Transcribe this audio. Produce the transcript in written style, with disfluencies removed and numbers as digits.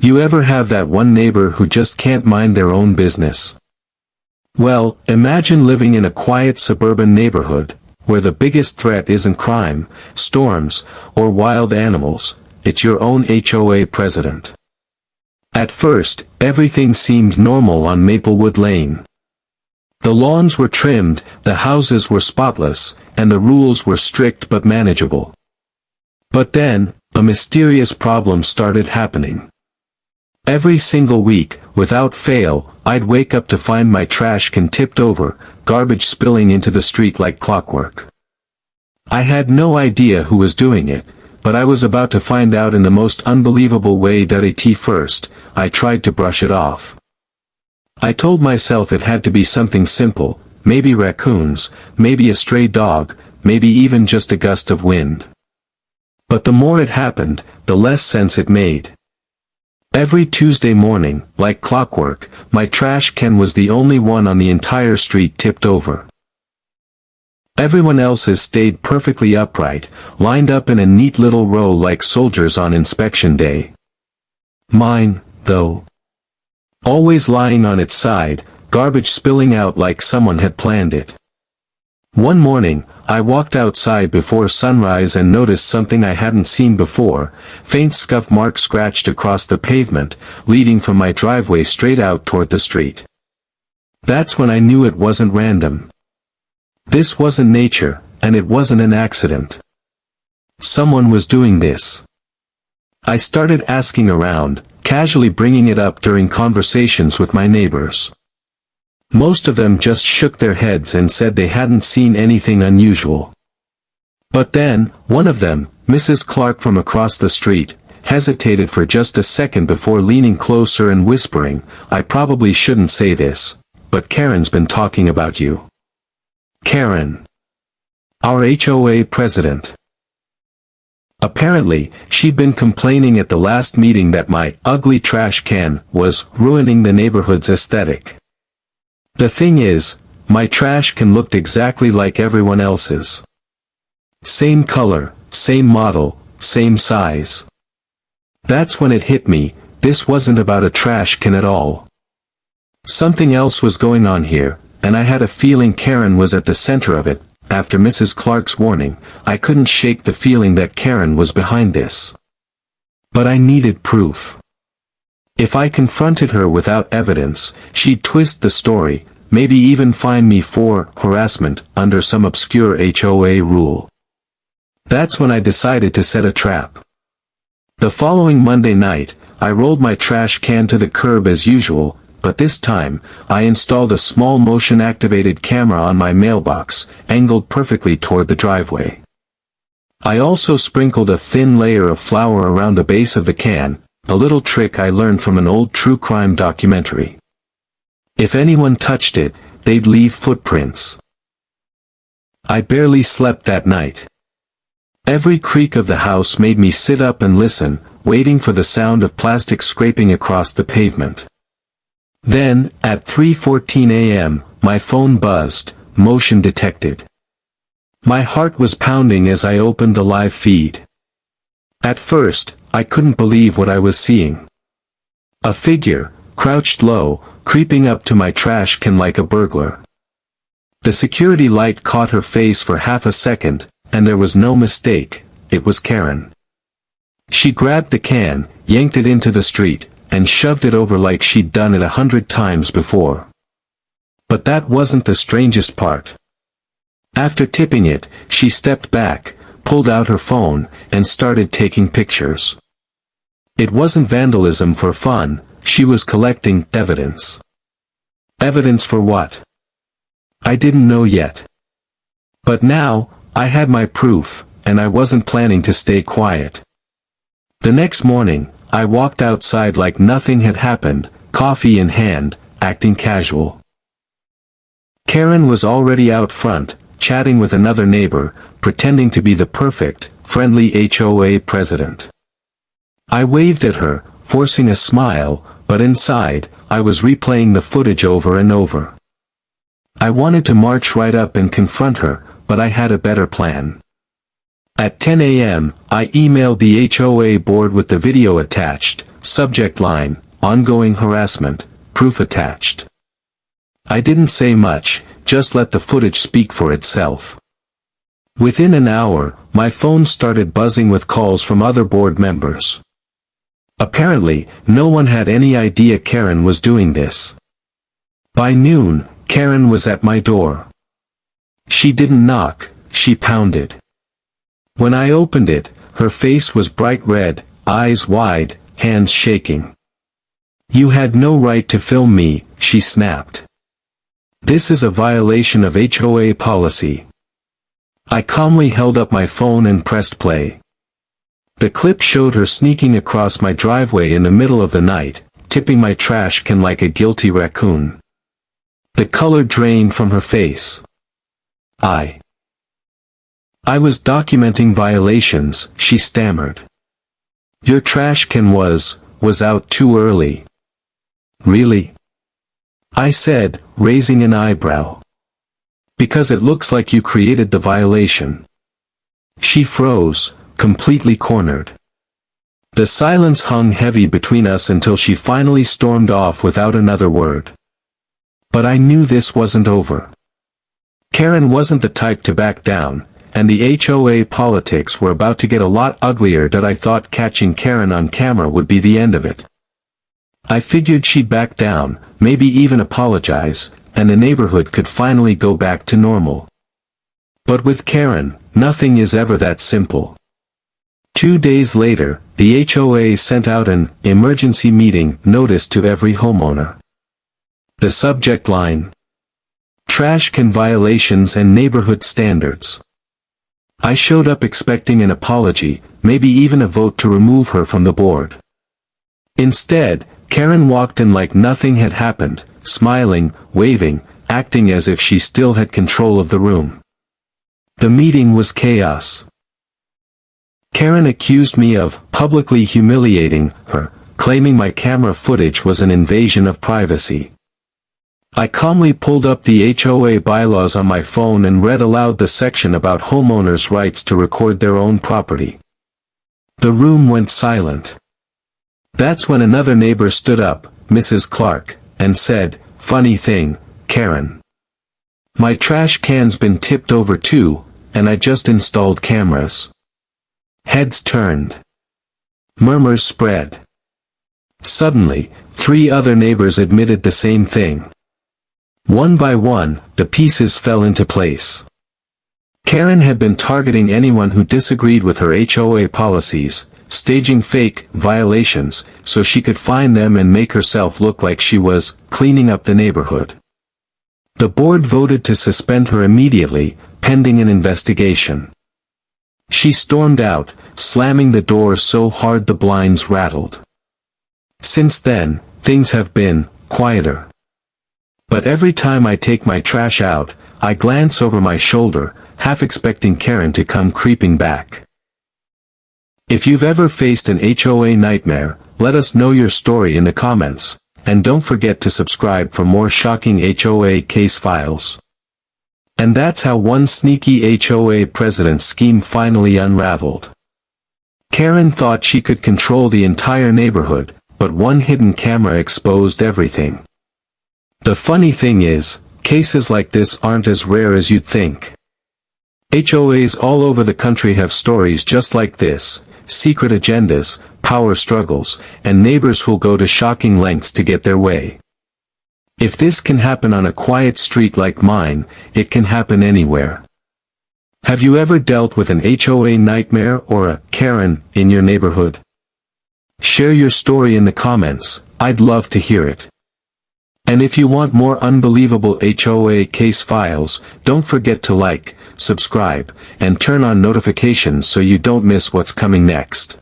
You ever have that one neighbor who just can't mind their own business? Well, imagine living in a quiet suburban neighborhood, where the biggest threat isn't crime, storms, or wild animals, it's your own HOA president. At first, everything seemed normal on Maplewood Lane. The lawns were trimmed, the houses were spotless, and the rules were strict but manageable. But then, a mysterious problem started happening. Every single week, without fail, I'd wake up to find my trash can tipped over, garbage spilling into the street like clockwork. I had no idea who was doing it, but I was about to find out in the most unbelievable way. At first, I tried to brush it off. I told myself it had to be something simple, maybe raccoons, maybe a stray dog, maybe even just a gust of wind. But the more it happened, the less sense it made. Every Tuesday morning, like clockwork, my trash can was the only one on the entire street tipped over. Everyone else's stayed perfectly upright, lined up in a neat little row like soldiers on inspection day. Mine, though, always lying on its side, garbage spilling out like someone had planned it. One morning, I walked outside before sunrise and noticed something I hadn't seen before: faint scuff marks scratched across the pavement, leading from my driveway straight out toward the street. That's when I knew it wasn't random. This wasn't nature, and it wasn't an accident. Someone was doing this. I started asking around, casually bringing it up during conversations with my neighbors. Most of them just shook their heads and said they hadn't seen anything unusual. But then, one of them, Mrs. Clark from across the street, hesitated for just a second before leaning closer and whispering, "I probably shouldn't say this, but Karen's been talking about you." Karen. Our HOA president. Apparently, she'd been complaining at the last meeting that my ugly trash can was ruining the neighborhood's aesthetic. The thing is, my trash can looked exactly like everyone else's. Same color, same model, same size. That's when it hit me, this wasn't about a trash can at all. Something else was going on here, and I had a feeling Karen was at the center of it. After Mrs. Clark's warning, I couldn't shake the feeling that Karen was behind this. But I needed proof. If I confronted her without evidence, she'd twist the story, maybe even fine me for harassment under some obscure HOA rule. That's when I decided to set a trap. The following Monday night, I rolled my trash can to the curb as usual, but this time, I installed a small motion-activated camera on my mailbox, angled perfectly toward the driveway. I also sprinkled a thin layer of flour around the base of the can, a little trick I learned from an old true crime documentary. If anyone touched it, they'd leave footprints. I barely slept that night. Every creak of the house made me sit up and listen, waiting for the sound of plastic scraping across the pavement. Then, at 3:14 a.m., my phone buzzed, motion detected. My heart was pounding as I opened the live feed. At first, I couldn't believe what I was seeing. A figure, crouched low, creeping up to my trash can like a burglar. The security light caught her face for half a second, and there was no mistake, it was Karen. She grabbed the can, yanked it into the street, and shoved it over like she'd done it 100 times before. But that wasn't the strangest part. After tipping it, she stepped back, pulled out her phone, and started taking pictures. It wasn't vandalism for fun, she was collecting evidence. Evidence for what? I didn't know yet. But now, I had my proof, and I wasn't planning to stay quiet. The next morning, I walked outside like nothing had happened, coffee in hand, acting casual. Karen was already out front, chatting with another neighbor, pretending to be the perfect, friendly HOA president. I waved at her, forcing a smile, but inside, I was replaying the footage over and over. I wanted to march right up and confront her, but I had a better plan. At 10 a.m., I emailed the HOA board with the video attached, Subject line, ongoing harassment, proof attached. I didn't say much, just let the footage speak for itself. Within an hour, my phone started buzzing with calls from other board members. Apparently, no one had any idea Karen was doing this. By noon, Karen was at my door. She didn't knock, she pounded. When I opened it, her face was bright red, eyes wide, hands shaking. "You had no right to film me," she snapped. "This is a violation of HOA policy." I calmly held up my phone and pressed play. The clip showed her sneaking across my driveway in the middle of the night, tipping my trash can like a guilty raccoon. The color drained from her face. I was documenting violations, she stammered. "Your trash can was out too early." "Really?" I said, raising an eyebrow. "Because it looks like you created the violation." She froze, completely cornered. The silence hung heavy between us until she finally stormed off without another word. But I knew this wasn't over. Karen wasn't the type to back down, and the HOA politics were about to get a lot uglier that I thought catching Karen on camera would be the end of it. I figured she'd back down, maybe even apologize, and the neighborhood could finally go back to normal. But with Karen, nothing is ever that simple. 2 days later, the HOA sent out an emergency meeting notice to every homeowner. The subject line: trash can violations and neighborhood standards. I showed up expecting an apology, maybe even a vote to remove her from the board. Instead, Karen walked in like nothing had happened, smiling, waving, acting as if she still had control of the room. The meeting was chaos. Karen accused me of publicly humiliating her, claiming my camera footage was an invasion of privacy. I calmly pulled up the HOA bylaws on my phone and read aloud the section about homeowners' rights to record their own property. The room went silent. That's when another neighbor stood up, Mrs. Clark, and said, "Funny thing, Karen. My trash can's been tipped over too, and I just installed cameras." Heads turned. Murmurs spread. Suddenly, 3 other neighbors admitted the same thing. One by one, the pieces fell into place. Karen had been targeting anyone who disagreed with her HOA policies, staging fake violations, so she could find them and make herself look like she was cleaning up the neighborhood. The board voted to suspend her immediately, pending an investigation. She stormed out, slamming the door so hard the blinds rattled. Since then, things have been quieter. But every time I take my trash out, I glance over my shoulder, half expecting Karen to come creeping back. If you've ever faced an HOA nightmare, let us know your story in the comments, and don't forget to subscribe for more shocking HOA case files. And that's how one sneaky HOA president's scheme finally unraveled. Karen thought she could control the entire neighborhood, but one hidden camera exposed everything. The funny thing is, cases like this aren't as rare as you'd think. HOAs all over the country have stories just like this: secret agendas, power struggles, and neighbors who'll go to shocking lengths to get their way. If this can happen on a quiet street like mine, it can happen anywhere. Have you ever dealt with an HOA nightmare or a Karen in your neighborhood? Share your story in the comments, I'd love to hear it. And if you want more unbelievable HOA case files, don't forget to like, subscribe, and turn on notifications so you don't miss what's coming next.